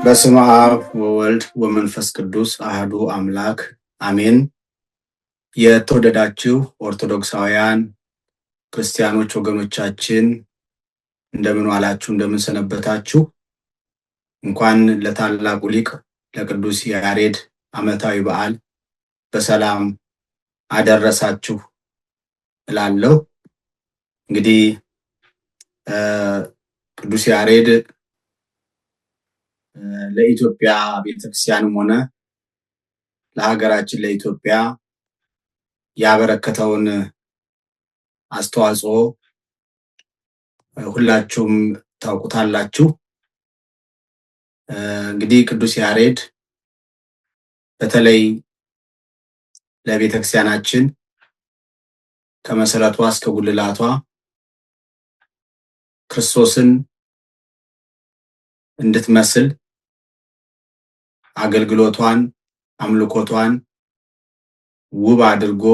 በስመ አብ ወወልድ ወመንፈስ ቅዱስ አህዱ አምላክ አሜን። የተወደዳችሁ ኦርቶዶክሳውያን ክርስቲያኖች ወገኖቻችን እንደምን ዋላችሁ፣ እንደምን ሰነበታችሁ? እንኳን ለታላቁ ሊቅ ለቅዱስ ያሬድ ዓመታዊ በዓል በሰላም አደረሳችሁ እላለሁ። እንግዲህ ቅዱስ ያሬድ ለኢትዮጵያ ቤተክርስቲያንም ሆነ ለሀገራችን ለኢትዮጵያ ያበረከተውን አስተዋጽኦ ሁላችሁም ታውቁታላችሁ። እንግዲህ ቅዱስ ያሬድ በተለይ ለቤተክርስቲያናችን ከመሰረቷ እስከ ጉልላቷ ክርስቶስን እንድትመስል አገልግሎቷን አምልኮቷን ውብ አድርጎ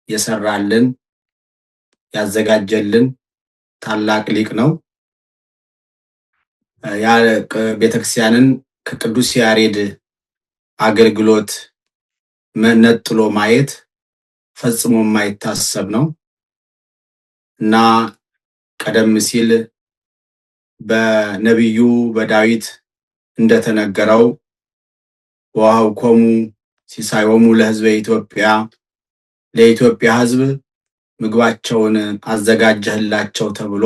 የሰራልን ያዘጋጀልን ታላቅ ሊቅ ነው። ያ ቤተክርስቲያንን ከቅዱስ ያሬድ አገልግሎት ነጥሎ ማየት ፈጽሞ የማይታሰብ ነው እና ቀደም ሲል በነቢዩ በዳዊት እንደተነገረው ወሀብኮሙ ሲሳዮሙ ለሕዝበ ኢትዮጵያ፣ ለኢትዮጵያ ሕዝብ ምግባቸውን አዘጋጀህላቸው ተብሎ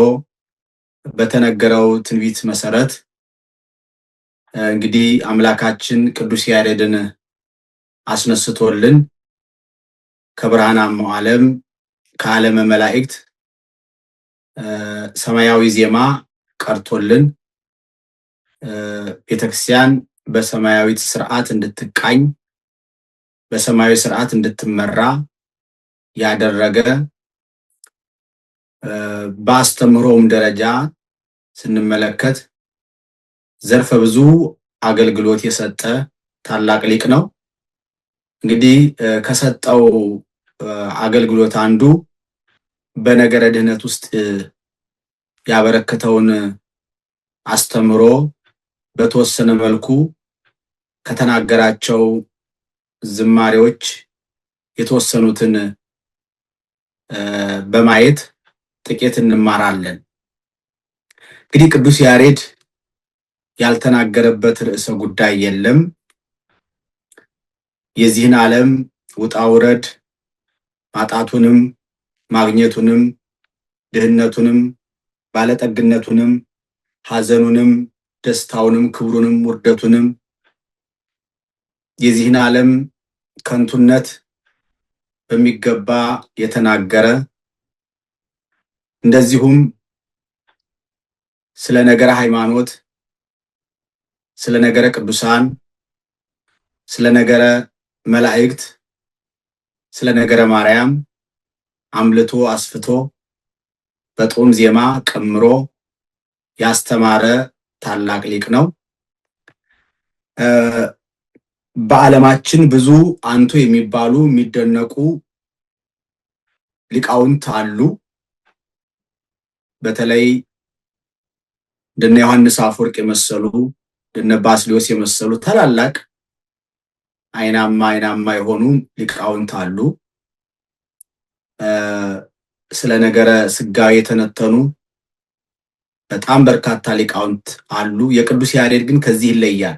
በተነገረው ትንቢት መሰረት እንግዲህ አምላካችን ቅዱስ ያሬድን አስነስቶልን ከብርሃናማው ዓለም ከዓለመ መላእክት ሰማያዊ ዜማ ቀርቶልን ቤተክርስቲያን በሰማያዊት ስርዓት እንድትቃኝ በሰማያዊ ስርዓት እንድትመራ ያደረገ በአስተምህሮም ደረጃ ስንመለከት ዘርፈ ብዙ አገልግሎት የሰጠ ታላቅ ሊቅ ነው። እንግዲህ ከሰጠው አገልግሎት አንዱ በነገረ ድህነት ውስጥ ያበረከተውን አስተምህሮ በተወሰነ መልኩ ከተናገራቸው ዝማሬዎች የተወሰኑትን በማየት ጥቂት እንማራለን። እንግዲህ ቅዱስ ያሬድ ያልተናገረበት ርዕሰ ጉዳይ የለም። የዚህን ዓለም ውጣ ውረድ ማጣቱንም ማግኘቱንም ድህነቱንም ባለጠግነቱንም ሐዘኑንም ደስታውንም ክብሩንም ውርደቱንም የዚህን ዓለም ከንቱነት በሚገባ የተናገረ እንደዚሁም ስለ ነገረ ሃይማኖት፣ ስለ ነገረ ቅዱሳን፣ ስለ ነገረ መላእክት፣ ስለ ነገረ ማርያም አምልቶ አስፍቶ በጦም ዜማ ቀምሮ ያስተማረ ታላቅ ሊቅ ነው። በዓለማችን ብዙ አንቱ የሚባሉ የሚደነቁ ሊቃውንት አሉ። በተለይ እንደነ ዮሐንስ አፈወርቅ የመሰሉ እንደነ ባስልዮስ የመሰሉ ታላላቅ አይናማ የሆኑ ሊቃውንት አሉ። ስለ ነገረ ስጋዌ የተነተኑ በጣም በርካታ ሊቃውንት አሉ። የቅዱስ ያሬድ ግን ከዚህ ይለያል።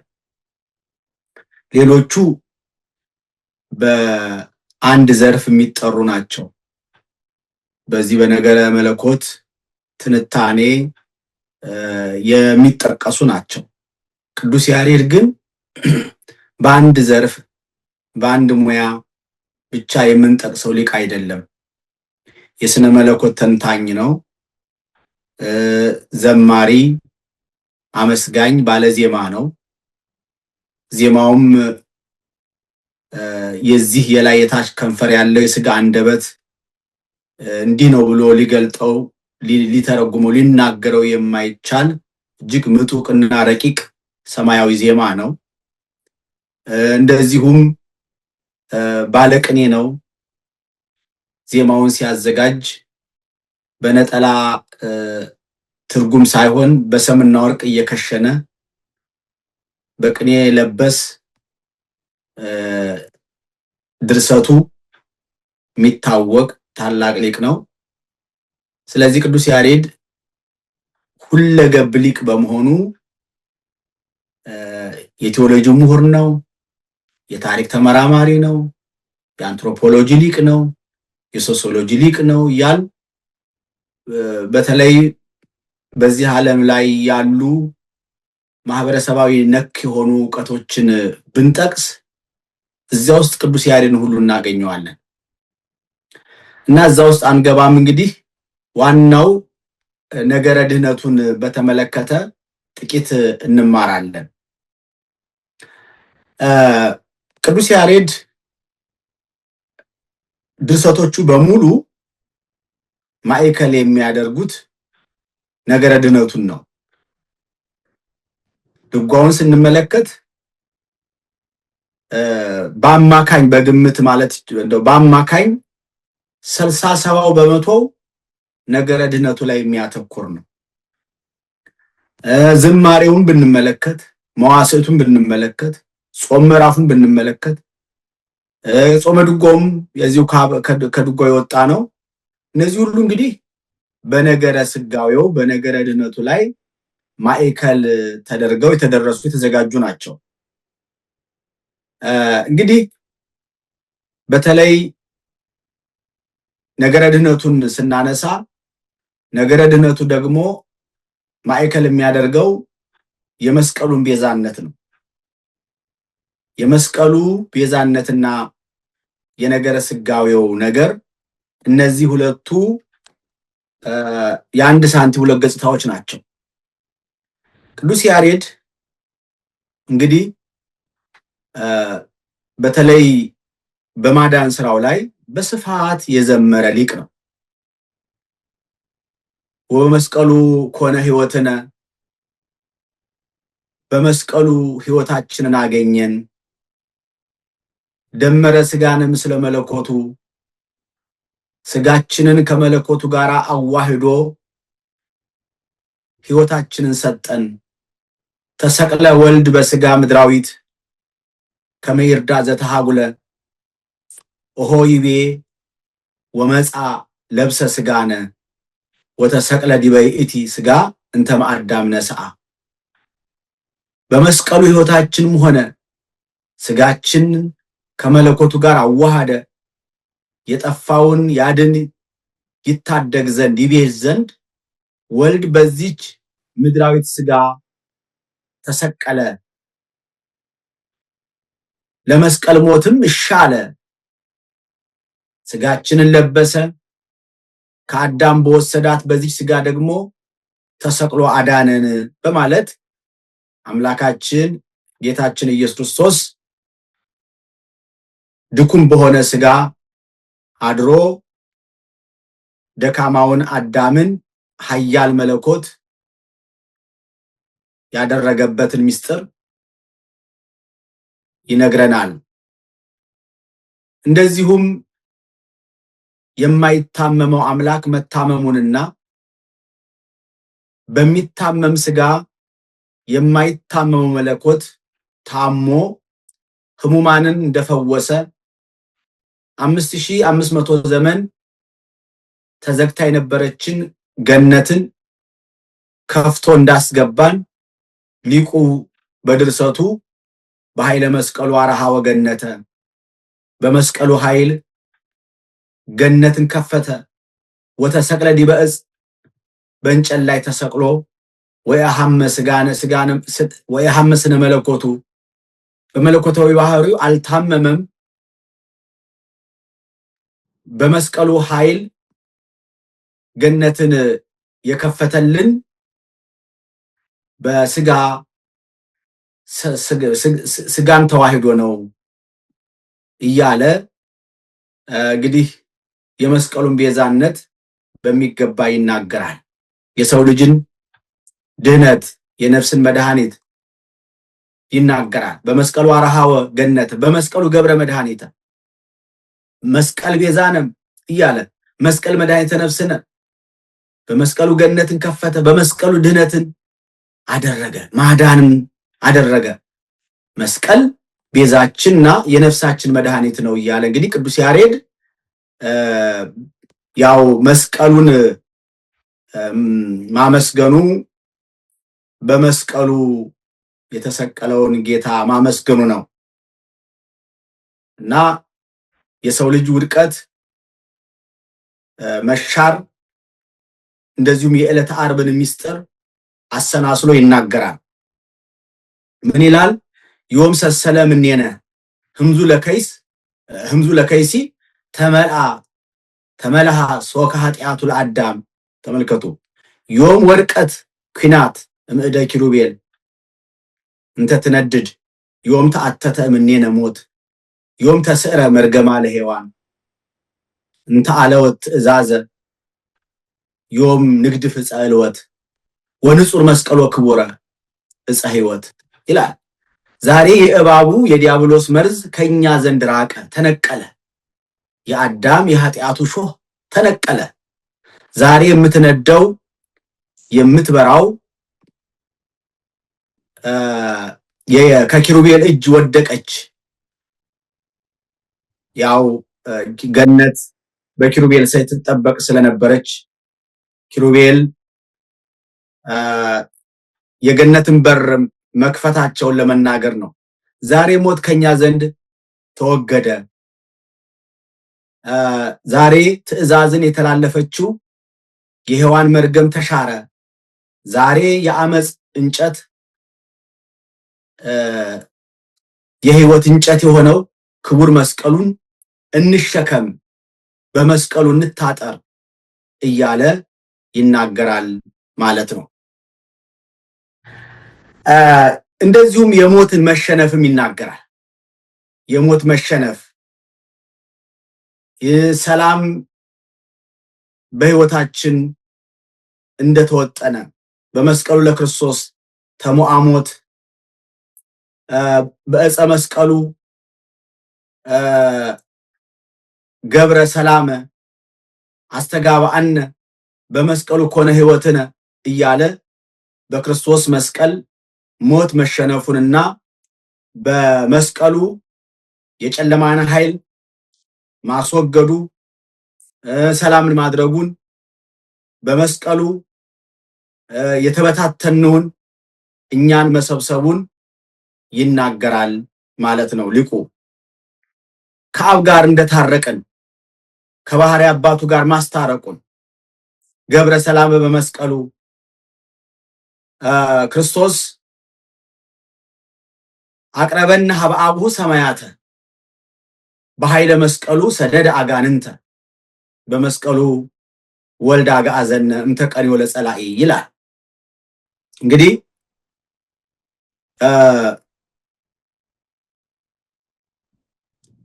ሌሎቹ በአንድ ዘርፍ የሚጠሩ ናቸው። በዚህ በነገረ መለኮት ትንታኔ የሚጠቀሱ ናቸው። ቅዱስ ያሬድ ግን በአንድ ዘርፍ በአንድ ሙያ ብቻ የምንጠቅሰው ሊቅ አይደለም። የስነ መለኮት ተንታኝ ነው። ዘማሪ፣ አመስጋኝ፣ ባለዜማ ነው። ዜማውም የዚህ የላይ የታች ከንፈር ያለው የስጋ አንደበት እንዲህ ነው ብሎ ሊገልጠው ሊተረጉመው ሊናገረው የማይቻል እጅግ ምጡቅና ረቂቅ ሰማያዊ ዜማ ነው። እንደዚሁም ባለቅኔ ነው። ዜማውን ሲያዘጋጅ በነጠላ ትርጉም ሳይሆን በሰምና ወርቅ እየከሸነ በቅኔ ለበስ ድርሰቱ የሚታወቅ ታላቅ ሊቅ ነው። ስለዚህ ቅዱስ ያሬድ ሁለገብ ሊቅ በመሆኑ የቴዎሎጂ ምሁር ነው፣ የታሪክ ተመራማሪ ነው፣ የአንትሮፖሎጂ ሊቅ ነው፣ የሶሲዮሎጂ ሊቅ ነው እያል በተለይ በዚህ ዓለም ላይ ያሉ ማህበረሰባዊ ነክ የሆኑ ዕውቀቶችን ብንጠቅስ እዚያ ውስጥ ቅዱስ ያሬድን ሁሉ እናገኘዋለን እና እዛ ውስጥ አንገባም። እንግዲህ ዋናው ነገረ ድህነቱን በተመለከተ ጥቂት እንማራለን። ቅዱስ ያሬድ ድርሰቶቹ በሙሉ ማዕከል የሚያደርጉት ነገረ ድህነቱን ነው። ድጓውን ስንመለከት በአማካኝ በግምት ማለት እንደው በአማካኝ 60-70 በመቶ ነገረ ድህነቱ ላይ የሚያተኩር ነው። ዝማሬውን ብንመለከት፣ መዋሥዕቱን ብንመለከት፣ ጾመ ምዕራፉን ብንመለከት፣ ጾመ ድጓውም የዚሁ ከድጓው የወጣ ነው። እነዚህ ሁሉ እንግዲህ በነገረ ስጋዌው በነገረ ድህነቱ ላይ ማዕከል ተደርገው የተደረሱ የተዘጋጁ ናቸው። እንግዲህ በተለይ ነገረ ድህነቱን ስናነሳ ነገረ ድህነቱ ደግሞ ማዕከል የሚያደርገው የመስቀሉን ቤዛነት ነው። የመስቀሉ ቤዛነትና የነገረ ስጋዌው ነገር እነዚህ ሁለቱ የአንድ ሳንቲም ሁለት ገጽታዎች ናቸው። ቅዱስ ያሬድ እንግዲህ በተለይ በማዳን ስራው ላይ በስፋት የዘመረ ሊቅ ነው። ወበመስቀሉ ኮነ ሕይወትነ፣ በመስቀሉ ሕይወታችንን አገኘን፣ ደመረ ስጋነ ምስለ መለኮቱ፣ ስጋችንን ከመለኮቱ ጋር አዋህዶ ሕይወታችንን ሰጠን፣ ተሰቅለ ወልድ በስጋ ምድራዊት ከመይርዳ ዘተሃጉለ ኦሆ ይቤ ወመጻ ለብሰ ስጋነ ወተሰቅለ ዲበ ይእቲ ስጋ እንተ ማአዳም ነስአ። በመስቀሉ ሕይወታችንም ሆነ ስጋችን ከመለኮቱ ጋር አዋሃደ፣ የጠፋውን ያድን ይታደግ ዘንድ ይቤዥ ዘንድ ወልድ በዚች ምድራዊት ስጋ ተሰቀለ፣ ለመስቀል ሞትም እሻለ፣ ስጋችንን ለበሰ፣ ከአዳም በወሰዳት በዚህ ስጋ ደግሞ ተሰቅሎ አዳነን በማለት አምላካችን ጌታችን ኢየሱስ ክርስቶስ ድኩም በሆነ ስጋ አድሮ ደካማውን አዳምን ኃያል መለኮት ያደረገበትን ምስጢር ይነግረናል። እንደዚሁም የማይታመመው አምላክ መታመሙንና በሚታመም ስጋ የማይታመመው መለኮት ታሞ ህሙማንን እንደፈወሰ 5500 ዘመን ተዘግታ የነበረችን ገነትን ከፍቶ እንዳስገባን ሊቁ በድርሰቱ በኃይለ መስቀሉ አርሃ ወገነተ፣ በመስቀሉ ኃይል ገነትን ከፈተ፣ ወተሰቅለ ዲበ ዕፅ በእንጨት ላይ ተሰቅሎ ወየሐመ ስነ መለኮቱ በመለኮታዊ ባህሪው አልታመመም። በመስቀሉ ኃይል ገነትን የከፈተልን በስጋ ስጋን ተዋህዶ ነው እያለ እንግዲህ የመስቀሉን ቤዛነት በሚገባ ይናገራል። የሰው ልጅን ድህነት የነፍስን መድኃኒት ይናገራል። በመስቀሉ አርሃወ ገነተ፣ በመስቀሉ ገብረ መድኃኒተ፣ መስቀል ቤዛነም እያለ መስቀል መድኃኒተ ነፍስነ፣ በመስቀሉ ገነትን ከፈተ፣ በመስቀሉ ድህነትን አደረገ፣ ማዳንን አደረገ። መስቀል ቤዛችንና የነፍሳችን መድኃኒት ነው እያለ እንግዲህ ቅዱስ ያሬድ ያው መስቀሉን ማመስገኑ በመስቀሉ የተሰቀለውን ጌታ ማመስገኑ ነው እና የሰው ልጅ ውድቀት መሻር እንደዚሁም የዕለተ ዓርብን ሚስጥር አሰናስሎ ይናገራል። ምን ይላል? ዮም ሰሰለ ምኔነ ህምዙ ለከይሲ ተመልሃ ሶከ ኃጢአቱ ለአዳም። ተመልከቱ። ዮም ወድቀት ኩናት እምእደ ኪሩቤል እንተ ትነድድ ዮም ተአተተ ምኔነ ሞት ዮም ተስዕረ መርገማ ለሔዋን እንተ አለወት ትእዛዘ ዮም ንግድ ፍጸ ዕልወት ወንጹር መስቀሎ ክቡረ ዕፀ ሕይወት ይላል። ዛሬ የእባቡ የዲያብሎስ መርዝ ከኛ ዘንድ ራቀ፣ ተነቀለ። የአዳም የኃጢአቱ ሾህ ተነቀለ። ዛሬ የምትነደው የምትበራው ከኪሩቤል እጅ ወደቀች። ያው ገነት በኪሩቤል ሳይተጠበቅ ስለነበረች ኪሩቤል የገነትን በር መክፈታቸውን ለመናገር ነው። ዛሬ ሞት ከኛ ዘንድ ተወገደ። ዛሬ ትእዛዝን የተላለፈችው የሔዋን መርገም ተሻረ። ዛሬ የአመጽ እንጨት የሕይወት እንጨት የሆነው ክቡር መስቀሉን እንሸከም፣ በመስቀሉ እንታጠር እያለ ይናገራል ማለት ነው። እንደዚሁም የሞትን መሸነፍም ይናገራል። የሞት መሸነፍ ሰላም በሕይወታችን እንደተወጠነ በመስቀሉ ለክርስቶስ ተሞአሞት በዕፀ መስቀሉ ገብረ ሰላመ አስተጋባአነ በመስቀሉ ኮነ ሕይወትነ እያለ በክርስቶስ መስቀል ሞት መሸነፉንና በመስቀሉ የጨለማን ኃይል ማስወገዱ ሰላምን ማድረጉን በመስቀሉ የተበታተነውን እኛን መሰብሰቡን ይናገራል ማለት ነው። ሊቁ ከአብ ጋር እንደታረቀን ከባህሪ አባቱ ጋር ማስታረቁን ገብረ ሰላም በመስቀሉ ክርስቶስ አቅረበና ሀብአብሁ ሰማያተ በኃይለ መስቀሉ ሰደደ አጋንንተ በመስቀሉ ወልድ አግዓዘነ እምተቀንዮ ለጸላኢ ይላል። እንግዲህ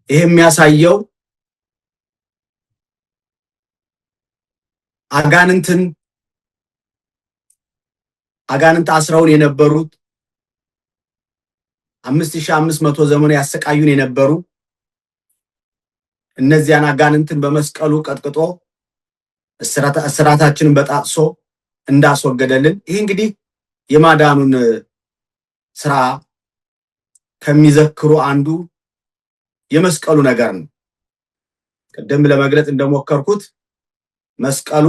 ይሄ የሚያሳየው አጋንንት አስረውን የነበሩት 5500 ዘመን ያሰቃዩን የነበሩ እነዚያን አጋንንትን በመስቀሉ ቀጥቅጦ እስራታችንን በጣጥሶ እንዳስወገደልን ይሄ እንግዲህ የማዳኑን ስራ ከሚዘክሩ አንዱ የመስቀሉ ነገር ነው። ቀደም ለመግለጽ እንደሞከርኩት መስቀሉ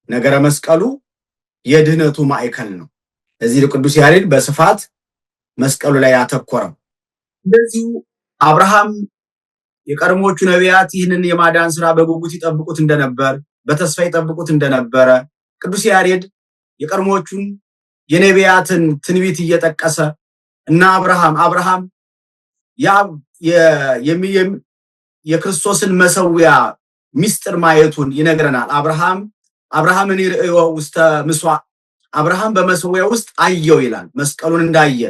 ነገረ መስቀሉ የድህነቱ ማዕከል ነው። እዚህ ቅዱስ ያሬድ በስፋት መስቀሉ ላይ ያተኮረው። እንደዚሁ አብርሃም የቀድሞቹ ነቢያት ይህንን የማዳን ስራ በጉጉት ይጠብቁት እንደነበር፣ በተስፋ ይጠብቁት እንደነበረ ቅዱስ ያሬድ የቀድሞቹን የነቢያትን ትንቢት እየጠቀሰ እና አብርሃም የክርስቶስን መሰዊያ ሚስጥር ማየቱን ይነግረናል። አብርሃምን ይርእዮ ውስተ ምስዋዕ አብርሃም በመሰዊያ ውስጥ አየው ይላል። መስቀሉን እንዳየ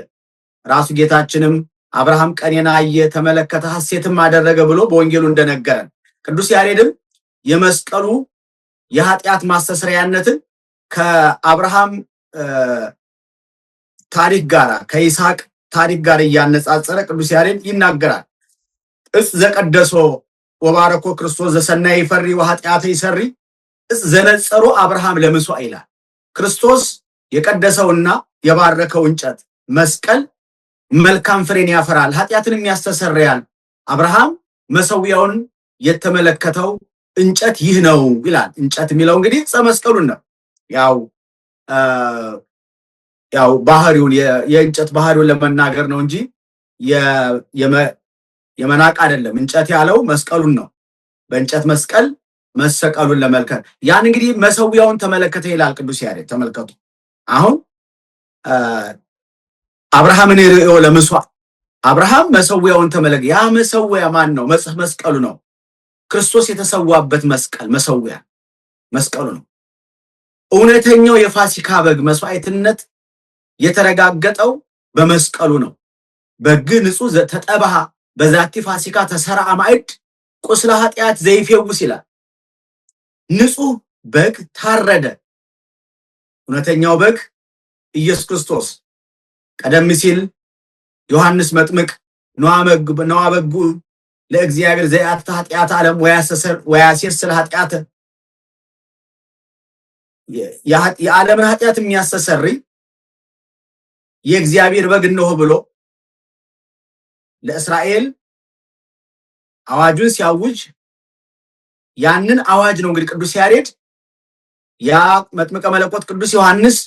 ራሱ ጌታችንም አብርሃም ቀኔን አየ፣ ተመለከተ፣ ሐሴትም አደረገ ብሎ በወንጌሉ እንደነገረን ቅዱስ ያሬድም የመስቀሉ የኃጢአት ማስተስሪያነትን ከአብርሃም ታሪክ ጋር ከይስሐቅ ታሪክ ጋር እያነጻጸረ ቅዱስ ያሬድ ይናገራል። እስ ዘቀደሶ ወባረኮ ክርስቶስ ዘሰናይ ይፈሪ ወኃጢአተ ይሰሪ እስ ዘነጸሮ አብርሃም ለምስዋዕ ይላል። ክርስቶስ የቀደሰውና የባረከው እንጨት መስቀል መልካም ፍሬን ያፈራል፣ ኃጢአትንም ያስተሰርያል። አብርሃም መሰዊያውን የተመለከተው እንጨት ይህ ነው ይላል። እንጨት የሚለው እንግዲህ ዕፀ መስቀሉን ነው። ያው ባህሪውን የእንጨት ባህሪውን ለመናገር ነው እንጂ የመናቅ አይደለም። እንጨት ያለው መስቀሉን ነው። በእንጨት መስቀል መሰቀሉን ለመልከት ያን እንግዲህ መሰዊያውን ተመለከተ ይላል ቅዱስ ያሬድ። ተመልከቱ አሁን አብርሃምን ይርዮ ለመስዋዕት አብርሃም መሰዊያውን ተመለከተ። ያ መሰዊያ ማን ነው? መስቀሉ ነው። ክርስቶስ የተሰዋበት መስቀል መሰዊያ መስቀሉ ነው። እውነተኛው የፋሲካ በግ መስዋዕትነት የተረጋገጠው በመስቀሉ ነው። በግ ንጹህ ተጠባሃ በዛቲ ፋሲካ ተሰራ ማዕድ ቁስለ ኃጢአት ዘይፌውስ ይላል። ንጹህ በግ ታረደ። እውነተኛው በግ ኢየሱስ ክርስቶስ ቀደም ሲል ዮሐንስ መጥምቅ ነዋ በጉ ለእግዚአብሔር ዘያት ኃጢአት ዓለም ወያሴስል ኃጢአት የዓለምን ኃጢአት የሚያስተሰርይ የእግዚአብሔር በግ ነው ብሎ ለእስራኤል አዋጁን ሲያውጅ ያንን አዋጅ ነው እንግዲህ ቅዱስ ያሬድ ያ መጥምቀ መለኮት ቅዱስ ዮሐንስ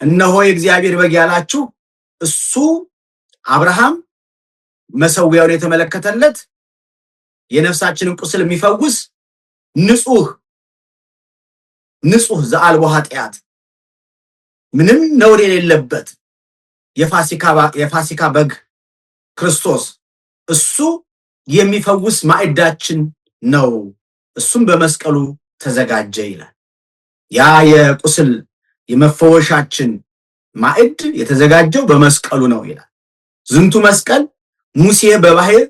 እነሆ የእግዚአብሔር በግ ያላችሁ እሱ አብርሃም መሰዊያውን የተመለከተለት የነፍሳችንን ቁስል የሚፈውስ ንጹህ ዘአልቦ ኃጢአት ምንም ነውር የሌለበት የፋሲካ በግ ክርስቶስ እሱ የሚፈውስ ማዕዳችን ነው። እሱም በመስቀሉ ተዘጋጀ ይላል። ያ የቁስል የመፈወሻችን ማዕድ የተዘጋጀው በመስቀሉ ነው ይላል። ዝንቱ መስቀል ሙሴ በባህር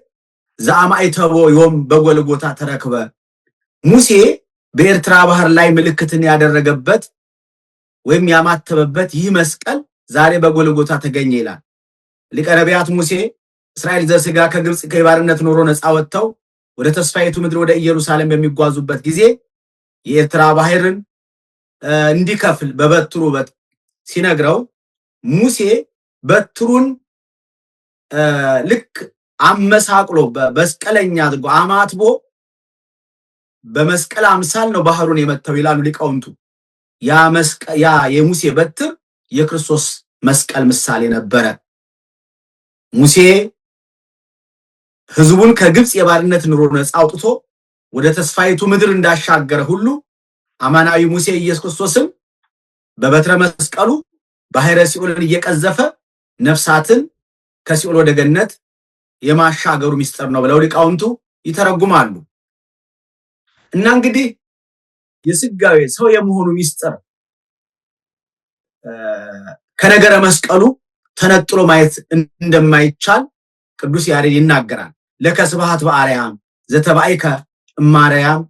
ዘአማይተቦ ዮም በጎልጎታ ተረክበ። ሙሴ በኤርትራ ባህር ላይ ምልክትን ያደረገበት ወይም ያማተበበት ይህ መስቀል ዛሬ በጎልጎታ ተገኘ ይላል። ሊቀ ነቢያት ሙሴ እስራኤል ዘሥጋ ከግብጽ ከባርነት ኖሮ ነፃ ወጥተው ወደ ተስፋይቱ ምድር ወደ ኢየሩሳሌም በሚጓዙበት ጊዜ የኤርትራ ባህርን እንዲከፍል በበትሩ ሲነግረው ሙሴ በትሩን ልክ አመሳቅሎ በመስቀለኛ አድርጎ አማትቦ በመስቀል አምሳል ነው ባህሩን የመተው ይላሉ ሊቃውንቱ። ያ የሙሴ በትር የክርስቶስ መስቀል ምሳሌ ነበረ። ሙሴ ህዝቡን ከግብጽ የባርነት ኑሮ ነፃ አውጥቶ ወደ ተስፋይቱ ምድር እንዳሻገረ ሁሉ አማናዊ ሙሴ ኢየሱስ ክርስቶስም በበትረ መስቀሉ ባህረ ሲኦልን እየቀዘፈ ነፍሳትን ከሲኦል ወደ ገነት የማሻገሩ ሚስጥር ነው ብለው ሊቃውንቱ ይተረጉማሉ። እና እንግዲህ የስጋዌ ሰው የመሆኑ ሚስጥር ከነገረ መስቀሉ ተነጥሎ ማየት እንደማይቻል ቅዱስ ያሬድ ይናገራል። ለከስብሐት በአርያም ዘተባይከ እማርያም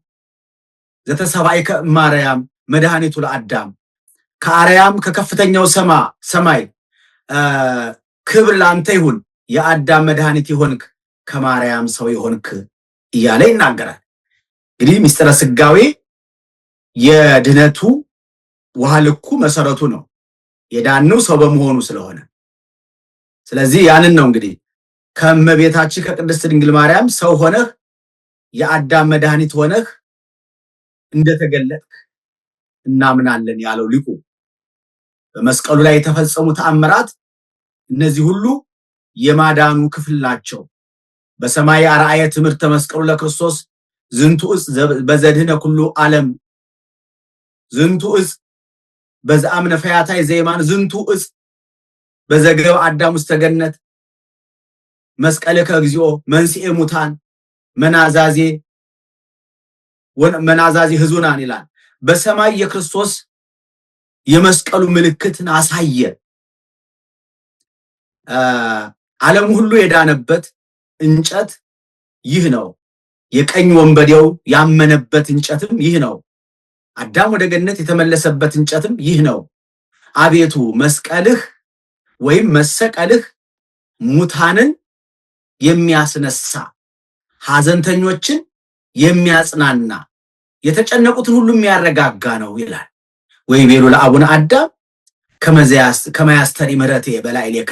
ዘተሰባይከ እማርያም መድኃኒቱ ለአዳም። ከአርያም ከከፍተኛው ሰማይ ክብር ላንተ ይሁን የአዳም መድኃኒት ይሆንክ ከማርያም ሰው ይሆንክ እያለ ይናገራል። እንግዲህ ሚስጥረ ስጋዌ የድነቱ ውሃ ልኩ መሰረቱ ነው። የዳነው ሰው በመሆኑ ስለሆነ ስለዚህ ያንን ነው እንግዲህ ከመቤታችን ከቅድስት ድንግል ማርያም ሰው ሆነህ የአዳም መድኃኒት ሆነህ እንደተገለጥክ እናምናለን ያለው ሊቁ። በመስቀሉ ላይ የተፈጸሙ ተአምራት እነዚህ ሁሉ የማዳኑ ክፍል ናቸው። በሰማይ አርአየ ትምህርት መስቀሉ ለክርስቶስ ዝንቱ ዕፅ በዘድህነ ኩሉ ዓለም ዝንቱ ዕፅ በዘአምነ ፈያታይ ዘይማን ዝንቱ ዕፅ በዘገብ አዳም ውስጥ ተገነት መስቀልከ እግዚኦ መንስኤ ሙታን መናዛዜ ህዙናን ይላል። በሰማይ የክርስቶስ የመስቀሉ ምልክትን አሳየ። ዓለም ሁሉ የዳነበት እንጨት ይህ ነው። የቀኝ ወንበዴው ያመነበት እንጨትም ይህ ነው። አዳም ወደ ገነት የተመለሰበት እንጨትም ይህ ነው። አቤቱ መስቀልህ ወይም መሰቀልህ ሙታንን የሚያስነሳ ሐዘንተኞችን የሚያጽናና የተጨነቁትን ሁሉ የሚያረጋጋ ነው ይላል። ወይ ቤሉ ለአቡነ አዳም ከመያስተሪ ምሕረቴ በላዕሌከ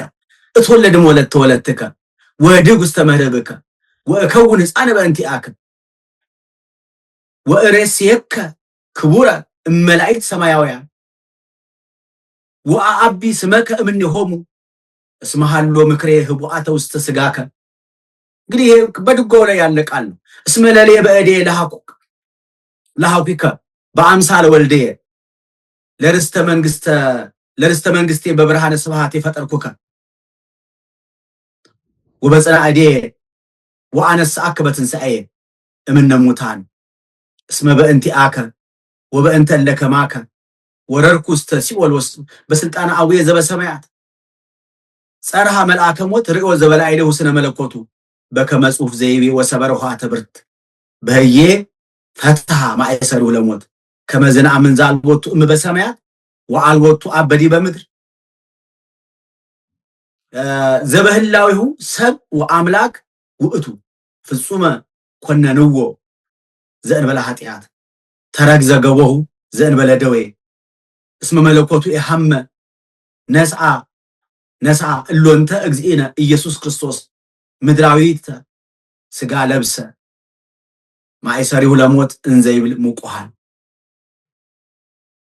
እትወለድም ወለተ ወለትከ ወድግ ውስተ መረብከ ወእከውን ሕፃነ በእንቲአከ ወእሬስየከ ክቡረ እመላእክት ሰማያውያን ወአአቢ ስመከ እምኔሆሙ እስመ ሀሎ ምክሬ ህቡአተ ውስተ ስጋከ። እንግዲህ በድጓው ላይ ያለ ቃል ነው። እስመ ለሌ በእዴ ለሐኩከ በአምሳለ ወልድየ ለርስተ መንግስቴ በብርሃነ ስብሐት የፈጠርኩከ ወበጽንዐ እዴ ወአነስአከ በትንሣኤ እምነ ሙታን እስመ በእንቲአከ ወበእንተ ለከማከ ወረርኩ ውስተ ሲኦል በስልጣነ አቡየ ዘበሰማያት ጸርሃ መልአከ ሞት ርእዮ ዘበላዕሌሁ ስነ መለኮቱ በከመ ጽሑፍ ዘይቤ ወሰበረ ኆኃተ ብርት በህዬ ፈትሐ ማእሰሪሁ ለሞት ከመ ዝንአምን ዘአልቦቱ እም በሰማያት ወአልቦቱ አብ በዲበ ምድር ዘበህላዊሁ ሰብ ወአምላክ ውእቱ ፍጹመ ኮነንዎ ዘእንበለ ኃጢአት ተረግዘ ገቦሁ ዘእንበለ ደዌ እስመ መለኮቱ የሐመ ነስአ እሎንተ እግዚእነ ኢየሱስ ክርስቶስ ምድራዊት ስጋ ለብሰ ማእሰሪሁ ለሞት እንዘይብል ሙቁሃን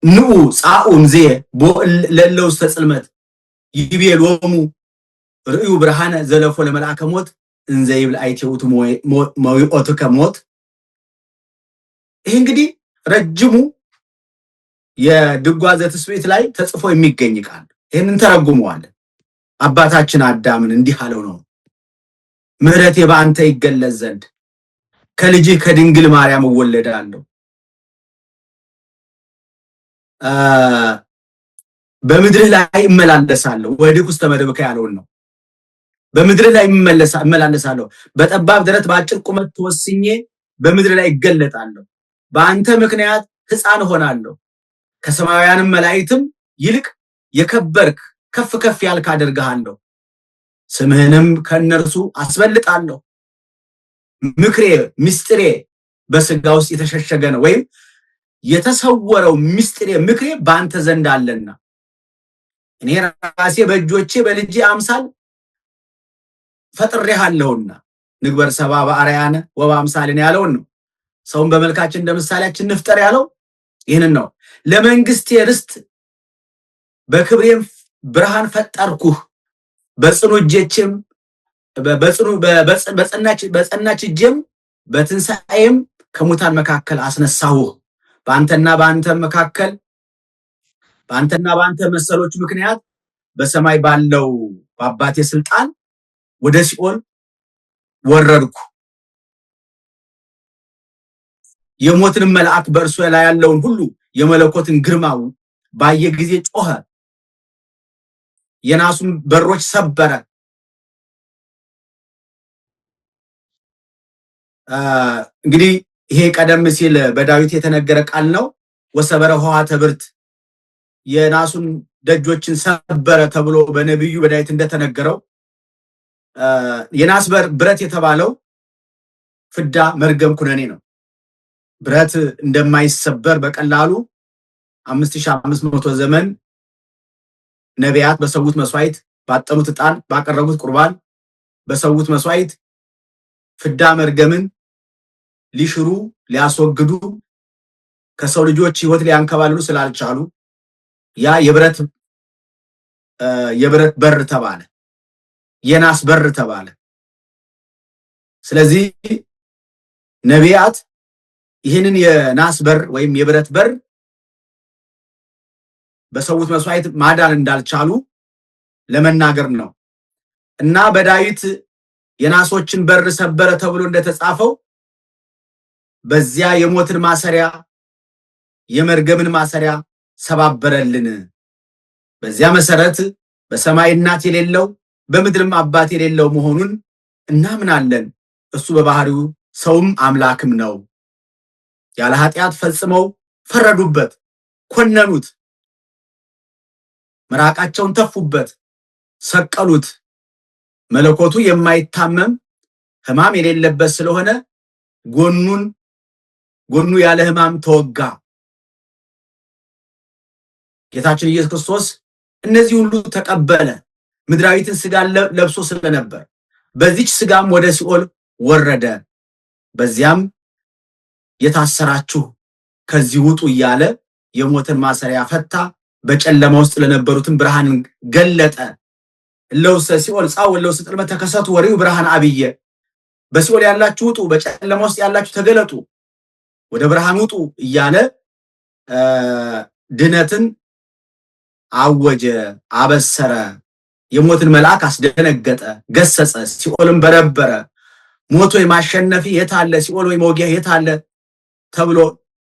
ንዑ ጻኡ እምዝየ ለእለ ውስተ ጽልመት ይቤሎሙ ርእዩ ብርሃነ ዘለፎ ለመልአከ ሞት እንዘይብል አይቴውቱ መዊኦትከ ሞት። ይህ እንግዲህ ረጅሙ የድጓ ዘትስብእት ላይ ተጽፎ የሚገኝ ቃል። ይህንን ተረጉመዋለን። አባታችን አዳምን እንዲህ አለው ነው ምሕረቴ በአንተ ይገለጽ ዘንድ ከልጅህ ከድንግል ማርያም እወለዳለሁ፣ በምድርህ ላይ እመላለሳለሁ። ወድቅ ውስተ መደብከ ያለውን ነው። በምድርህ ላይ እመላለሳለሁ፣ በጠባብ ደረት በአጭር ቁመት ተወስኜ በምድር ላይ እገለጣለሁ። በአንተ ምክንያት ሕፃን ሆናለሁ፣ ከሰማያውያንም መላእክትም ይልቅ የከበርክ ከፍ ከፍ ያልክ አደርግሃለሁ። ስምህንም ከነርሱ አስበልጣለሁ። ምክሬ ምስጢሬ በስጋ ውስጥ የተሸሸገ ነው፣ ወይም የተሰወረው ምስጢሬ ምክሬ በአንተ ዘንድ አለና እኔ ራሴ በእጆቼ በልጄ አምሳል ፈጥሬሃለሁና ንግበር ሰብአ በአርአያነ ወበአምሳልነ ያለውን ነው። ሰውን በመልካችን እንደ ምሳሌያችን እንፍጠር ያለው ይህንን ነው። ለመንግስቴ ርስት በክብሬም ብርሃን ፈጠርኩህ፣ በጽኑ እጄም በጸናች እጄም በትንሣኤም ከሙታን መካከል አስነሳሁህ። በአንተና በአንተ መሰሎች ምክንያት በሰማይ ባለው በአባቴ ስልጣን ወደ ሲኦል ወረድኩ። የሞትን መልአክ በእርሱ ላይ ያለውን ሁሉ የመለኮትን ግርማው ባየ ጊዜ ጮኸ፣ የናሱን በሮች ሰበረ። እንግዲህ ይሄ ቀደም ሲል በዳዊት የተነገረ ቃል ነው። ወሰበረ ኆኃተ ብርት የናሱን ደጆችን ሰበረ ተብሎ በነብዩ በዳዊት እንደተነገረው የናስ ብረት የተባለው ፍዳ መርገም ኩነኔ ነው። ብረት እንደማይሰበር በቀላሉ 5500 ዘመን ነቢያት በሰውት መስዋዕት ባጠኑት ዕጣን ባቀረቡት ቁርባን በሰውት መስዋዕት ፍዳ መርገምን ሊሽሩ ሊያስወግዱ ከሰው ልጆች ሕይወት ሊያንከባልሉ ስላልቻሉ ያ የብረት በር ተባለ፣ የናስ በር ተባለ። ስለዚህ ነቢያት ይህንን የናስ በር ወይም የብረት በር በሰውት መስዋዕት ማዳን እንዳልቻሉ ለመናገር ነው እና በዳዊት የናሶችን በር ሰበረ ተብሎ እንደተጻፈው በዚያ የሞትን ማሰሪያ የመርገምን ማሰሪያ ሰባበረልን። በዚያ መሰረት በሰማይ እናት የሌለው በምድርም አባት የሌለው መሆኑን እናምናለን። እሱ በባህሪው ሰውም አምላክም ነው። ያለ ኃጢአት ፈጽመው ፈረዱበት፣ ኮነኑት፣ መራቃቸውን ተፉበት፣ ሰቀሉት። መለኮቱ የማይታመም ሕማም የሌለበት ስለሆነ ጎኑ ያለ ሕማም ተወጋ። ጌታችን ኢየሱስ ክርስቶስ እነዚህ ሁሉ ተቀበለ። ምድራዊትን ስጋ ለብሶ ስለነበር በዚች ስጋም ወደ ሲኦል ወረደ። በዚያም የታሰራችሁ ከዚህ ውጡ እያለ የሞትን ማሰሪያ ፈታ። በጨለማ ውስጥ ለነበሩትን ብርሃንን ገለጠ። ለውሰ ሲኦል ጻው ለውሰ ጥልመት ተከሰቱ ወሪው ብርሃን አብየ። በሲኦል ያላችሁ ውጡ፣ በጨለማ ውስጥ ያላችሁ ተገለጡ፣ ወደ ብርሃን ውጡ እያለ ድነትን አወጀ፣ አበሰረ። የሞትን መልአክ አስደነገጠ፣ ገሰጸ። ሲኦልን በረበረ። ሞቶ የማሸነፊ የታለ ሲኦል ወይ መውጊያ የታለ ተብሎ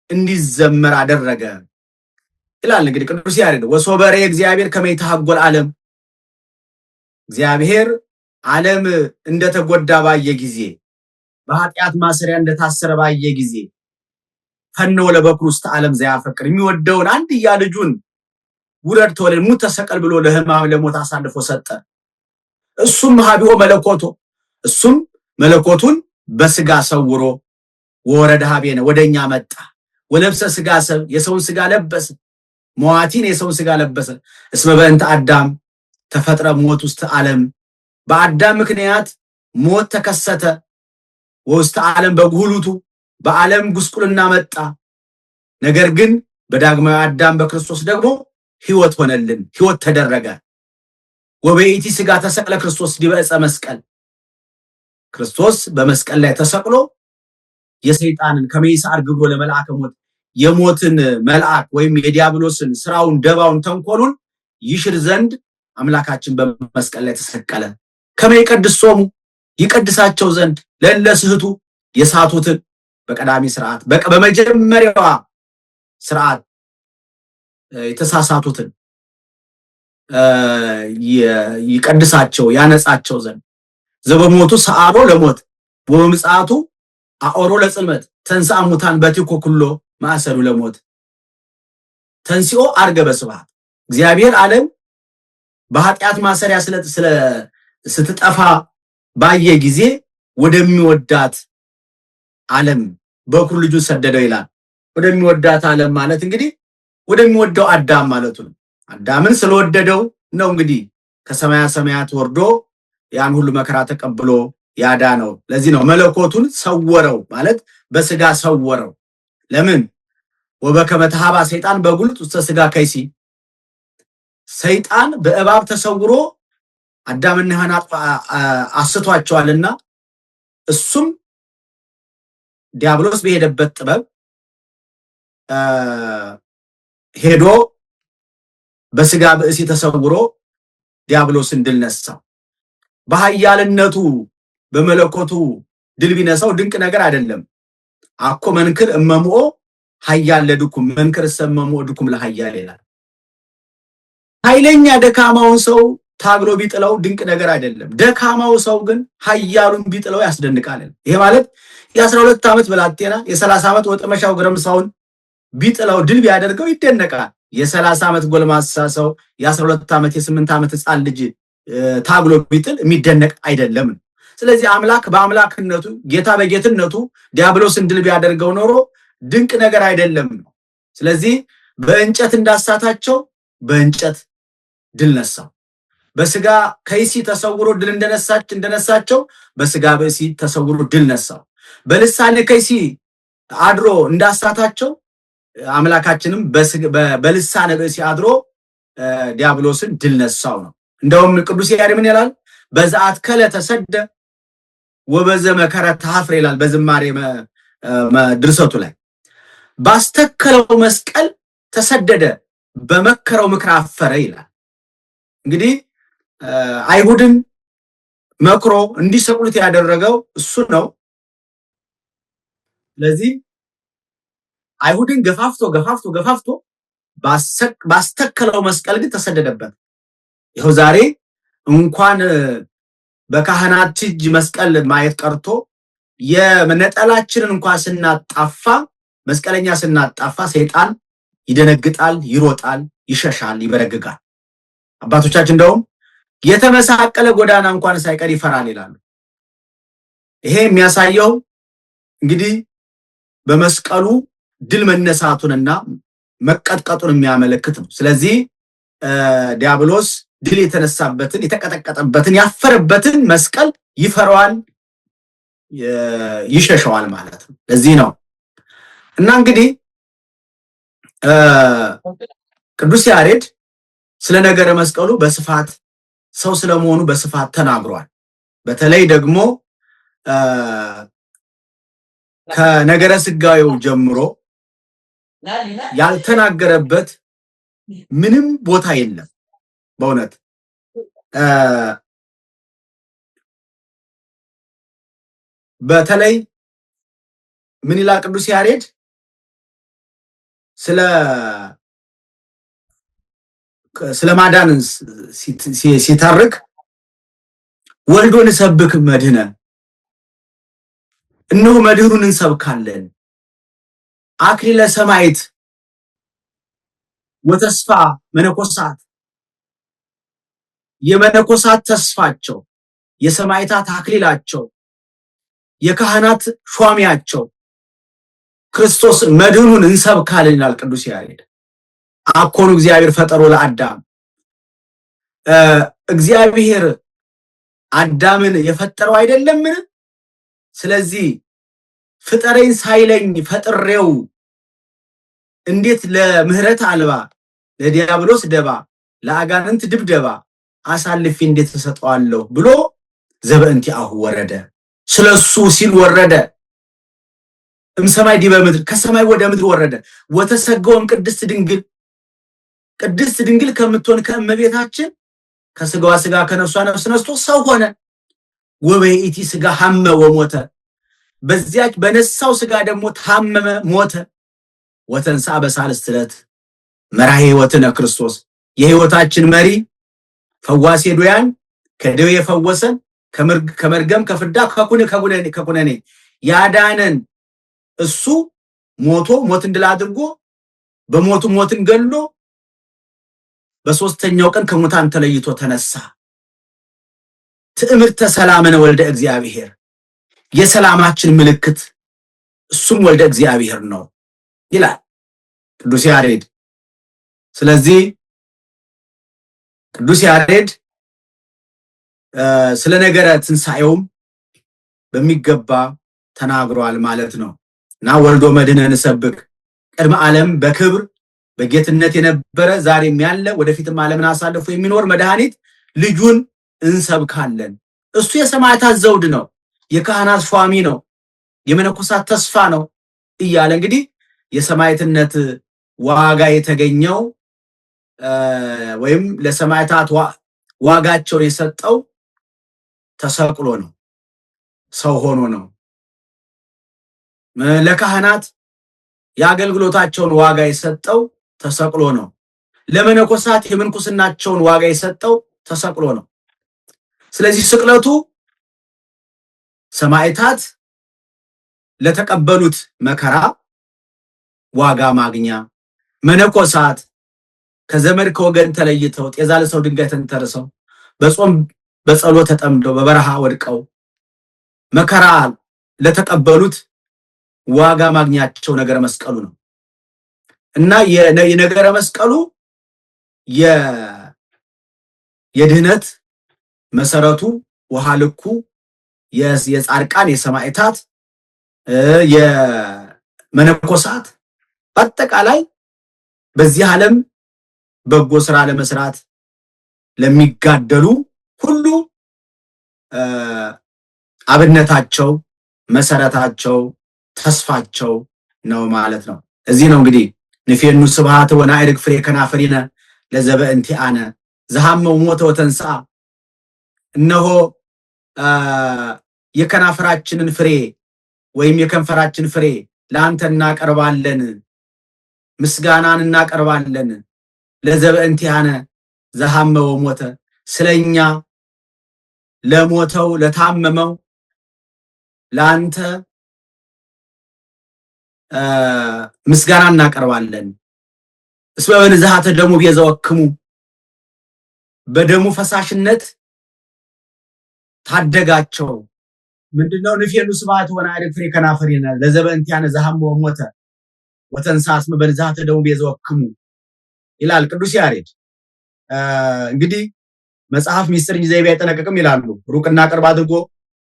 እንዲዘመር አደረገ ይላል። እንግዲህ ቅዱስ ያሬድ ወሶበሬ እግዚአብሔር ከመይተሐጎል ዓለም፣ እግዚአብሔር ዓለም እንደተጎዳ ባየ ጊዜ፣ በኃጢአት ማሰሪያ እንደታሰረ ባየ ጊዜ ፈነወ ለበኩር ውስተ ዓለም ዘያፈቅር፣ የሚወደውን አንድያ ልጁን ውረድ ተወለድ ሙት ተሰቀል ብሎ ለሕማም ለሞት አሳልፎ ሰጠ። እሱም ሀቢኦ መለኮቶ፣ እሱም መለኮቱን በስጋ ሰውሮ ወረደ ሀቤነ፣ ወደኛ መጣ። ወለብሰ ስጋ ሰብ፣ የሰውን ስጋ ለበሰ። ሞዋቲን የሰውን ስጋ ለበሰ። እስመ በእንተ አዳም ተፈጥረ ሞት ውስተ ዓለም፣ በአዳም ምክንያት ሞት ተከሰተ። ውስተ ዓለም በጉህሉቱ፣ በዓለም ጉስቁልና መጣ። ነገር ግን በዳግማዊ አዳም በክርስቶስ ደግሞ ሕይወት ሆነልን፣ ሕይወት ተደረገ። ወበይእቲ ስጋ ተሰቅለ ክርስቶስ ዲበ ዕፀ መስቀል፣ ክርስቶስ በመስቀል ላይ ተሰቅሎ የሰይጣንን ከመይሳር ግብሮ ለመልአከ ሞት፣ የሞትን መልአክ ወይም የዲያብሎስን ስራውን፣ ደባውን፣ ተንኮሉን ይሽር ዘንድ አምላካችን በመስቀል ላይ ተሰቀለ። ከመይቀድሶሙ፣ ይቀድሳቸው ዘንድ ለለስህቱ፣ የሳቱትን በቀዳሚ ስርዓት በመጀመሪያዋ ስርዓት የተሳሳቱትን ይቀድሳቸው ያነጻቸው ዘንድ ዘበሞቱ ሰአሮ ለሞት ወበምጽአቱ አኦሮ ለጽልመት ተንሥአ እሙታን በቲኮ ኩሎ ማእሰሩ ለሞት ተንሥኦ አርገ በስብሐት። እግዚአብሔር ዓለም በኃጢአት ማሰሪያ ስትጠፋ ባየ ጊዜ ወደሚወዳት ዓለም በኩር ልጁን ሰደደው ይላል። ወደሚወዳት ዓለም ማለት እንግዲህ ወደሚወደው አዳም ማለቱ ነው። አዳምን ስለወደደው ነው እንግዲህ ከሰማያ ሰማያት ወርዶ ያን ሁሉ መከራ ተቀብሎ ያዳነው። ለዚህ ነው መለኮቱን ሰወረው ማለት በስጋ ሰወረው። ለምን? ወበከመ ተሃባ ሰይጣን በጉልት ውስተ ስጋ ከይሲ፣ ሰይጣን በእባብ ተሰውሮ አዳምና ሔዋን አስቷቸዋልና እሱም ዲያብሎስ በሄደበት ጥበብ ሄዶ በስጋ ብእሲ ተሰውሮ ዲያብሎስን ድል ነሳው። በኃያልነቱ በመለኮቱ ድል ቢነሳው ድንቅ ነገር አይደለም። አኮ መንክር እመምኦ ኃያል ለድኩም መንክር ሰመምኦ ድኩም ለኃያል ይላል። ኃይለኛ ደካማውን ሰው ታግሎ ቢጥለው ድንቅ ነገር አይደለም። ደካማው ሰው ግን ኃያሉን ቢጥለው ያስደንቃል። ይሄ ማለት የ12 ዓመት ብላቴና የ30 ዓመት ወጠመሻው ጎረምሳውን ቢጥለው ድል ቢያደርገው ይደነቃል። የ30 ዓመት ጎልማሳ ሰው የ12 ዓመት የ8 ዓመት ሕፃን ልጅ ታግሎ ቢጥል የሚደነቅ አይደለም። ስለዚህ አምላክ በአምላክነቱ ጌታ በጌትነቱ ዲያብሎስን ድል ቢያደርገው ኖሮ ድንቅ ነገር አይደለም። ስለዚህ በእንጨት እንዳሳታቸው በእንጨት ድል ነሳው። በስጋ ከይሲ ተሰውሮ ድል እንደነሳቸው በስጋ በሲ ተሰውሮ ድል ነሳው። በልሳነ ከይሲ አድሮ እንዳሳታቸው አምላካችንም በልሳነ በሲ አድሮ ዲያብሎስን ድል ነሳው ነው። እንደውም ቅዱስ ያሬድ ምን ይላል? በዛት ከለ ተሰደ ወበዘ መከረ ተሐፍረ ይላል በዝማሬ ድርሰቱ ላይ። ባስተከለው መስቀል ተሰደደ በመከረው ምክር አፈረ ይላል። እንግዲህ አይሁድን መክሮ እንዲሰቅሉት ያደረገው እሱ ነው። ስለዚህ አይሁድን ገፋፍቶ ባስተከለው መስቀል ግን ተሰደደበት። ይኸው ዛሬ እንኳን በካህናት እጅ መስቀል ማየት ቀርቶ የነጠላችንን እንኳን ስናጣፋ መስቀለኛ ስናጣፋ ሰይጣን ይደነግጣል፣ ይሮጣል፣ ይሸሻል፣ ይበረግጋል። አባቶቻችን እንደውም የተመሳቀለ ጎዳና እንኳን ሳይቀር ይፈራል ይላሉ። ይሄ የሚያሳየው እንግዲህ በመስቀሉ ድል መነሳቱንና መቀጥቀጡን የሚያመለክት ነው። ስለዚህ ዲያብሎስ ድል የተነሳበትን የተቀጠቀጠበትን ያፈረበትን መስቀል ይፈራዋል ይሸሸዋል ማለት ነው። ለዚህ ነው እና እንግዲህ ቅዱስ ያሬድ ስለ ነገረ መስቀሉ በስፋት ሰው ስለመሆኑ በስፋት ተናግሯል። በተለይ ደግሞ ከነገረ ስጋዌው ጀምሮ ያልተናገረበት ምንም ቦታ የለም። በእውነት በተለይ ምን ይላል ቅዱስ ያሬድ ስለ ማዳን ሲተርክ ወልዶ ንሰብክ መድህነ እነሆ መድህኑን እንሰብካለን አክሊለ ሰማዕት ወተስፋ መነኮሳት የመነኮሳት ተስፋቸው የሰማዕታት አክሊላቸው የካህናት ሿሚያቸው ክርስቶስ መድህኑን እንሰብካለን ይላል ቅዱስ ያሬድ። አኮኑ እግዚአብሔር ፈጠሮ ለአዳም እግዚአብሔር አዳምን የፈጠረው አይደለምን? ስለዚህ ፍጠረኝ ሳይለኝ ፈጥሬው እንዴት ለምህረት አልባ ለዲያብሎስ ደባ ለአጋንንት ድብደባ አሳልፌ እንዴት ተሰጠዋለሁ ብሎ ዘበእንቲአሁ ወረደ። ስለሱ ሲል ወረደ። እምሰማይ ዲበ ምድር ከሰማይ ወደ ምድር ወረደ። ወተሰገወም ቅድስት ድንግል ከምትሆን ከእመቤታችን ከስጋዋ ስጋ ከነፍሷ ነፍስ ነስቶ ሰው ሆነ። ወበይእቲ ስጋ ሐመ ወሞተ በዚያች በነሳው ስጋ ደግሞ ታመመ ሞተ። ወተንሥአ በሳልስት ዕለት መራሄ ሕይወትነ ክርስቶስ የሕይወታችን መሪ ፈዋሴ ዶያን ከደዌ የፈወሰን ከመርገም ከፍዳ ከኩነኔ ያዳነን እሱ ሞቶ ሞትን ድል አድርጎ በሞቱ ሞትን ገሎ በሶስተኛው ቀን ከሙታን ተለይቶ ተነሳ። ትዕምርተ ሰላምነ ወልደ እግዚአብሔር የሰላማችን ምልክት እሱም ወልደ እግዚአብሔር ነው ይላል ቅዱስ ያሬድ። ስለዚህ ቅዱስ ያሬድ ስለ ነገረ ትንሣኤውም በሚገባ ተናግሯል ማለት ነው እና ወልዶ መድኅነ ንሰብክ ቅድመ ዓለም በክብር በጌትነት የነበረ ዛሬም ያለ ወደፊትም ዓለምን አሳልፎ የሚኖር መድኃኒት ልጁን እንሰብካለን። እሱ የሰማዕታት ዘውድ ነው፣ የካህናት ሿሚ ነው፣ የመነኮሳት ተስፋ ነው እያለ እንግዲህ የሰማዕትነት ዋጋ የተገኘው ወይም ለሰማዕታት ዋጋቸውን የሰጠው ተሰቅሎ ነው፣ ሰው ሆኖ ነው። ለካህናት የአገልግሎታቸውን ዋጋ የሰጠው ተሰቅሎ ነው። ለመነኮሳት የምንኩስናቸውን ዋጋ የሰጠው ተሰቅሎ ነው። ስለዚህ ስቅለቱ ሰማዕታት ለተቀበሉት መከራ ዋጋ ማግኛ፣ መነኮሳት ከዘመድ ከወገን ተለይተው ጤዛ ለሰው ድንጋይ ተንተርሰው በጾም በጸሎት ተጠምደው በበረሃ ወድቀው መከራ ለተቀበሉት ዋጋ ማግኛቸው ነገረ መስቀሉ ነው እና የነገረ መስቀሉ የድህነት መሰረቱ ውሃ ልኩ የጻድቃን የሰማዕታት የመነኮሳት በአጠቃላይ በዚህ ዓለም በጎ ስራ ለመስራት ለሚጋደሉ ሁሉ አብነታቸው መሰረታቸው ተስፋቸው ነው ማለት ነው። እዚህ ነው እንግዲህ ንፌኑ ስብሐት ወናዕርግ ፍሬ ከናፈሪነ ለዘበእንቲአነ ዘሐመው ሞተ ወተንሥአ እነሆ የከናፈራችንን ፍሬ ወይም የከንፈራችን ፍሬ ለአንተ እናቀርባለን፣ ምስጋናን እናቀርባለን። ለዘበእንቲአነ ዘሐመው ሞተ ስለኛ ለሞተው ለታመመው ለአንተ ምስጋና እናቀርባለን። እስመ በንዝሐተ ደሙ ቤዛወክሙ በደሙ ፈሳሽነት ታደጋቸው። ምንድነው? ንፌኑ ስብሐት ወናዕርግ ፍሬ ከናፈሪነ ለዘበእንቲአነ ዘሐመው ሞተ ወተንሥአ እስመ በንዝሐተ ደሙ ቤዛወክሙ ይላል ቅዱስ ያሬድ። እንግዲህ መጽሐፍ ሚስጥር እንጂ ዘይቤ አይጠነቀቅም ይላሉ። ሩቅና ቅርብ አድርጎ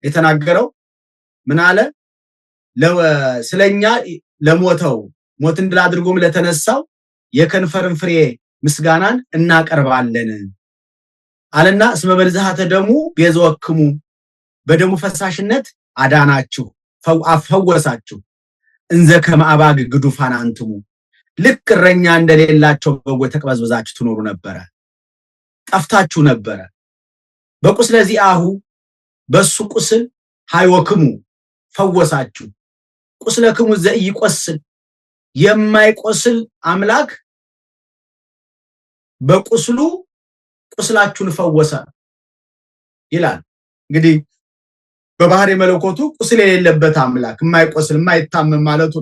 የተናገረው ምን አለ? ስለኛ ለሞተው ሞትን ድል አድርጎም ለተነሳው የከንፈርን ፍሬ ምስጋናን እናቀርባለን አለና እስመ በልዝሃተ ደሙ ቤዘወክሙ በደሙ ፈሳሽነት አዳናችሁ አፈወሳችሁ እንዘ ከመአባግ ግዱፋን አንትሙ ልክ እረኛ እንደሌላቸው በጎች ተቅበዝብዛችሁ ትኖሩ ነበረ፣ ጠፍታችሁ ነበረ። በቁስለ ዚአሁ በሱ ቁስል ሃይወክሙ ፈወሳችሁ። ቁስለክሙ ዘኢይቆስል የማይቆስል አምላክ በቁስሉ ቁስላችሁን ፈወሰ ይላል። እንግዲህ በባህሪ መለኮቱ ቁስል የሌለበት አምላክ የማይቆስል የማይታመም ማለቱ።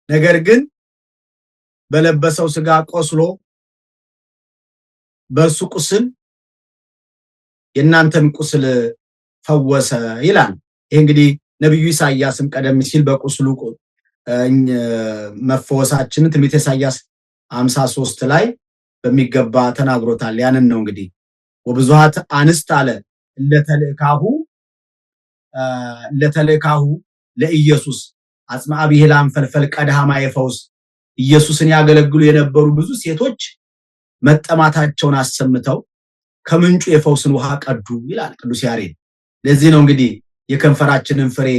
ነገር ግን በለበሰው ስጋ ቆስሎ በሱ ቁስል የናንተን ቁስል ፈወሰ ይላል። ይሄ እንግዲህ ነብዩ ኢሳይያስም ቀደም ሲል በቁስሉ መፈወሳችንን ትንቢተ ኢሳይያስ 53 ላይ በሚገባ ተናግሮታል። ያንን ነው እንግዲህ ወብዙሃት አንስት አለ ለተለካሁ ለኢየሱስ አጽማ አብሔላም ፈልፈል ቀድሃማ የፈውስ ኢየሱስን ያገለግሉ የነበሩ ብዙ ሴቶች መጠማታቸውን አሰምተው ከምንጩ የፈውስን ውሃ ቀዱ ይላል ቅዱስ ያሬድ። ለዚህ ነው እንግዲህ የከንፈራችንን ፍሬ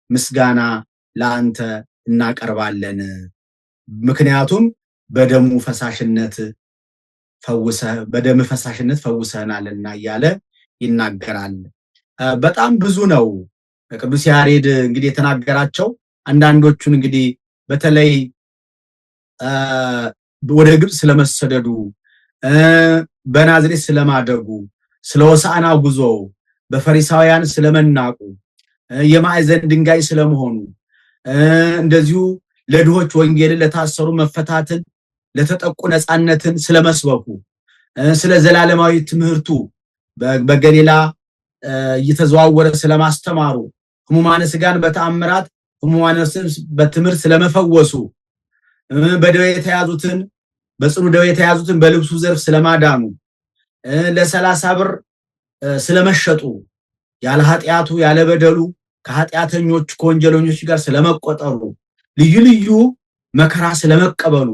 ምስጋና ለአንተ እናቀርባለን፣ ምክንያቱም በደሙ ፈሳሽነት ፈውሰናልና እያለ ይናገራል። በጣም ብዙ ነው ቅዱስ ያሬድ እንግዲህ የተናገራቸው። አንዳንዶቹን እንግዲህ በተለይ ወደ ግብጽ ስለመሰደዱ፣ በናዝሬት ስለማደጉ፣ ስለ ሆሳዕና ጉዞ፣ በፈሪሳውያን ስለመናቁ፣ የማዕዘን ድንጋይ ስለመሆኑ፣ እንደዚሁ ለድሆች ወንጌልን፣ ለታሰሩ መፈታትን፣ ለተጠቁ ነፃነትን ስለመስበኩ፣ ስለ ዘላለማዊ ትምህርቱ በገሊላ እየተዘዋወረ ስለማስተማሩ፣ ህሙማነ ስጋን በተአምራት ህሙማነ ነፍስን በትምህርት ስለመፈወሱ፣ በደዌ የተያዙትን በጽኑ ደዌ የተያዙትን በልብሱ ዘርፍ ስለማዳኑ፣ ለ30 ብር ስለመሸጡ፣ ያለ ኃጢያቱ ያለ በደሉ ከኃጢያተኞች ከወንጀለኞች ጋር ስለመቆጠሩ፣ ልዩ ልዩ መከራ ስለመቀበሉ፣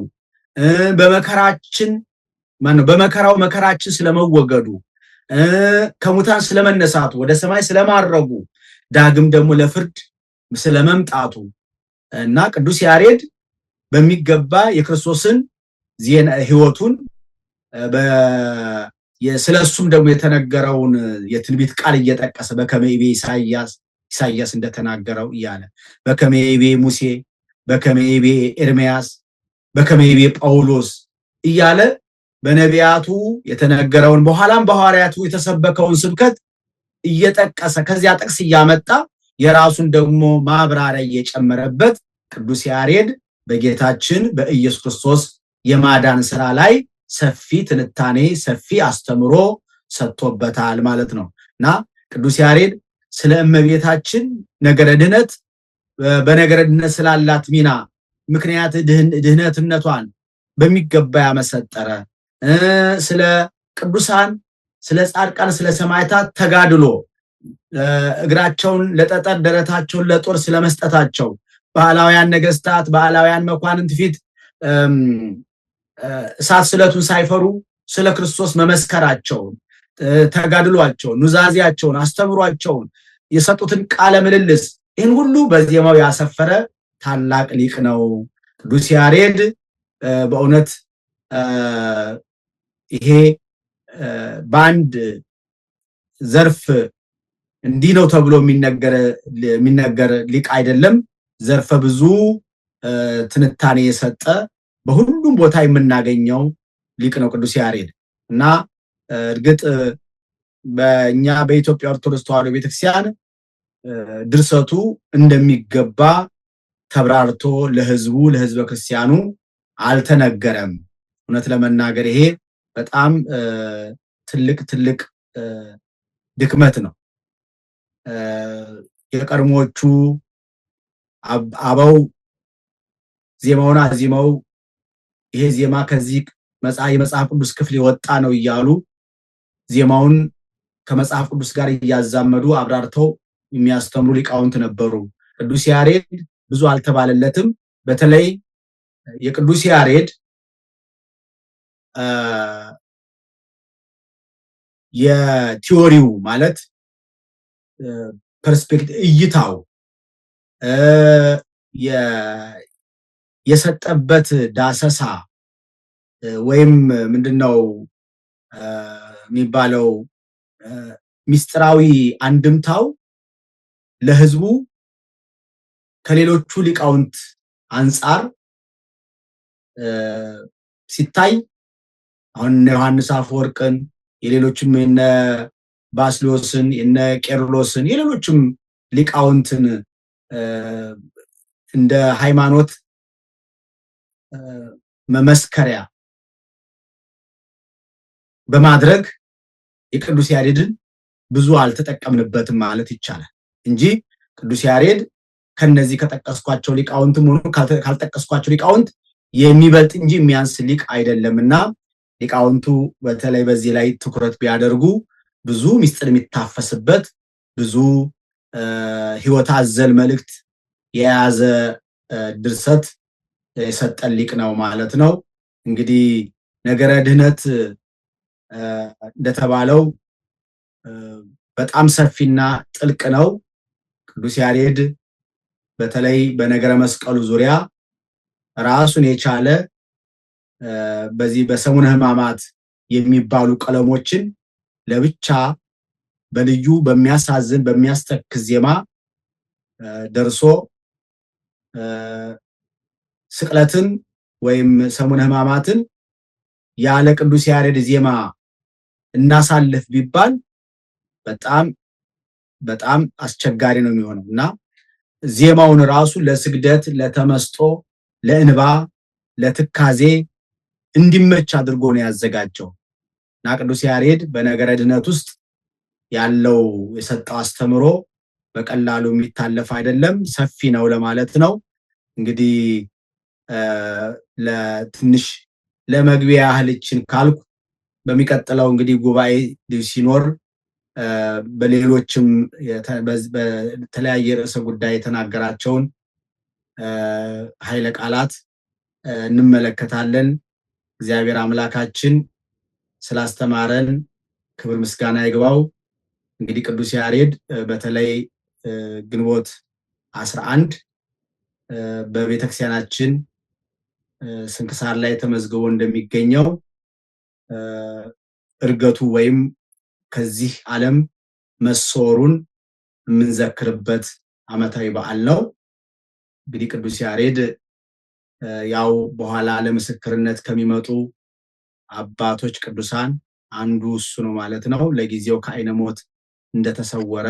በመከራው መከራችን ስለመወገዱ፣ ከሙታን ስለመነሳቱ፣ ወደ ሰማይ ስለማረጉ፣ ዳግም ደግሞ ለፍርድ ስለመምጣቱ እና ቅዱስ ያሬድ በሚገባ የክርስቶስን ዜና ህይወቱን ስለሱም ደግሞ የተነገረውን የትንቢት ቃል እየጠቀሰ በከመይቤ ኢሳይያስ እንደተናገረው እያለ በከመይቤ ሙሴ፣ በከመይቤ ኤርምያስ፣ በከመይቤ ጳውሎስ እያለ በነቢያቱ የተነገረውን በኋላም በሐዋርያቱ የተሰበከውን ስብከት እየጠቀሰ ከዚያ ጥቅስ እያመጣ የራሱን ደግሞ ማብራሪያ እየጨመረበት ቅዱስ ያሬድ በጌታችን በኢየሱስ ክርስቶስ የማዳን ስራ ላይ ሰፊ ትንታኔ ሰፊ አስተምሮ ሰጥቶበታል ማለት ነው። እና ቅዱስ ያሬድ ስለ እመቤታችን ነገረ ድህነት በነገረ ድህነት ስላላት ሚና ምክንያት ድህነትነቷን በሚገባ ያመሰጠረ፣ ስለ ቅዱሳን ስለ ጻድቃን ስለ ሰማዕታት ተጋድሎ እግራቸውን ለጠጠር ደረታቸውን ለጦር ስለመስጠታቸው፣ ባህላውያን ነገስታት ባህላውያን መኳንንት ፊት እሳት ስለቱን ሳይፈሩ ስለ ክርስቶስ መመስከራቸውን፣ ተጋድሏቸውን፣ ኑዛዜያቸውን፣ አስተምሯቸውን የሰጡትን ቃለ ምልልስ ይህን ሁሉ በዜማው ያሰፈረ ታላቅ ሊቅ ነው ቅዱስ ያሬድ። በእውነት ይሄ በአንድ ዘርፍ እንዲህ ነው ተብሎ የሚነገር ሊቅ አይደለም። ዘርፈ ብዙ ትንታኔ የሰጠ በሁሉም ቦታ የምናገኘው ሊቅ ነው ቅዱስ ያሬድ እና እርግጥ በእኛ በኢትዮጵያ ኦርቶዶክስ ተዋሕዶ ቤተክርስቲያን ድርሰቱ እንደሚገባ ተብራርቶ ለህዝበ ክርስቲያኑ አልተነገረም። እውነት ለመናገር ይሄ በጣም ትልቅ ድክመት ነው። የቀድሞቹ አበው ዜማውን አዚመው ይሄ ዜማ ከዚህ የመጽሐፍ ቅዱስ ክፍል የወጣ ነው እያሉ ዜማውን ከመጽሐፍ ቅዱስ ጋር እያዛመዱ አብራርተው የሚያስተምሩ ሊቃውንት ነበሩ። ቅዱስ ያሬድ ብዙ አልተባለለትም። በተለይ የቅዱስ ያሬድ የቲዮሪው ማለት ፐርስፔክቲቭ እይታው የሰጠበት ዳሰሳ ወይም ምንድነው የሚባለው ሚስጥራዊ አንድምታው ለህዝቡ ከሌሎቹ ሊቃውንት አንፃር ሲታይ አሁን ዮሐንስ አፈወርቅን የሌሎችም የነ ባስልዮስን የነ ቄርሎስን የሌሎችም ሊቃውንትን እንደ ሃይማኖት መመስከሪያ በማድረግ የቅዱስ ያሬድን ብዙ አልተጠቀምንበትም ማለት ይቻላል እንጂ ቅዱስ ያሬድ ከነዚህ ከጠቀስኳቸው ሊቃውንትም ሆኖ ካልጠቀስኳቸው ሊቃውንት የሚበልጥ እንጂ የሚያንስ ሊቅ አይደለምና ሊቃውንቱ በተለይ በዚህ ላይ ትኩረት ቢያደርጉ ብዙ ሚስጥር የሚታፈስበት ብዙ ህይወት አዘል መልእክት የያዘ ድርሰት የሰጠን ሊቅ ነው ማለት ነው። እንግዲህ ነገረ ድህነት እንደተባለው በጣም ሰፊና ጥልቅ ነው። ቅዱስ ያሬድ በተለይ በነገረ መስቀሉ ዙሪያ ራሱን የቻለ በዚህ በሰሙነ ሕማማት የሚባሉ ቀለሞችን ለብቻ በልዩ በሚያሳዝን በሚያስተክዝ ዜማ ደርሶ ስቅለትን ወይም ሰሙነ ሕማማትን ያለ ቅዱስ ያሬድ ዜማ እናሳልፍ ቢባል በጣም አስቸጋሪ ነው የሚሆነውና ዜማውን ራሱ ለስግደት ለተመስጦ ለእንባ ለትካዜ እንዲመች አድርጎ ነው ያዘጋጀው እና ቅዱስ ያሬድ በነገረ ድህነት ውስጥ ያለው የሰጠው አስተምሮ በቀላሉ የሚታለፍ አይደለም፣ ሰፊ ነው ለማለት ነው። እንግዲህ ለትንሽ ለመግቢያ ያህልችን ካልኩ በሚቀጥለው እንግዲህ ጉባኤ ሲኖር በሌሎችም በተለያየ ርዕሰ ጉዳይ የተናገራቸውን ኃይለ ቃላት እንመለከታለን። እግዚአብሔር አምላካችን ስላስተማረን ክብር ምስጋና ይግባው። እንግዲህ ቅዱስ ያሬድ በተለይ ግንቦት 11 በቤተክርስቲያናችን ስንክሳር ላይ ተመዝግቦ እንደሚገኘው እርገቱ ወይም ከዚህ ዓለም መሰወሩን የምንዘክርበት ዓመታዊ በዓል ነው። እንግዲህ ቅዱስ ያሬድ ያው በኋላ ለምስክርነት ከሚመጡ አባቶች ቅዱሳን አንዱ እሱ ነው ማለት ነው። ለጊዜው ከዓይነ ሞት እንደተሰወረ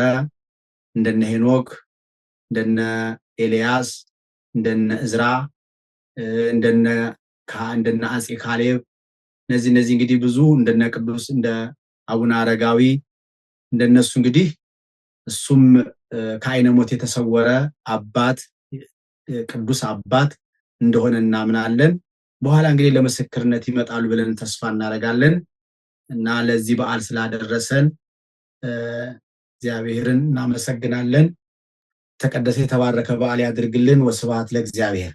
እንደነ ሄኖክ እንደነ ኤልያስ እንደነ እዝራ እንደነ አፄ ካሌብ እነዚህ እንግዲህ ብዙ እንደነ ቅዱስ እንደ አቡነ አረጋዊ እንደነሱ እንግዲህ እሱም ከዓይነ ሞት የተሰወረ አባት ቅዱስ አባት እንደሆነ እናምናለን። በኋላ እንግዲህ ለምስክርነት ይመጣሉ ብለን ተስፋ እናደርጋለን እና ለዚህ በዓል ስላደረሰን እግዚአብሔርን እናመሰግናለን። ተቀደሰ የተባረከ በዓል ያድርግልን። ወስብሐት ለእግዚአብሔር።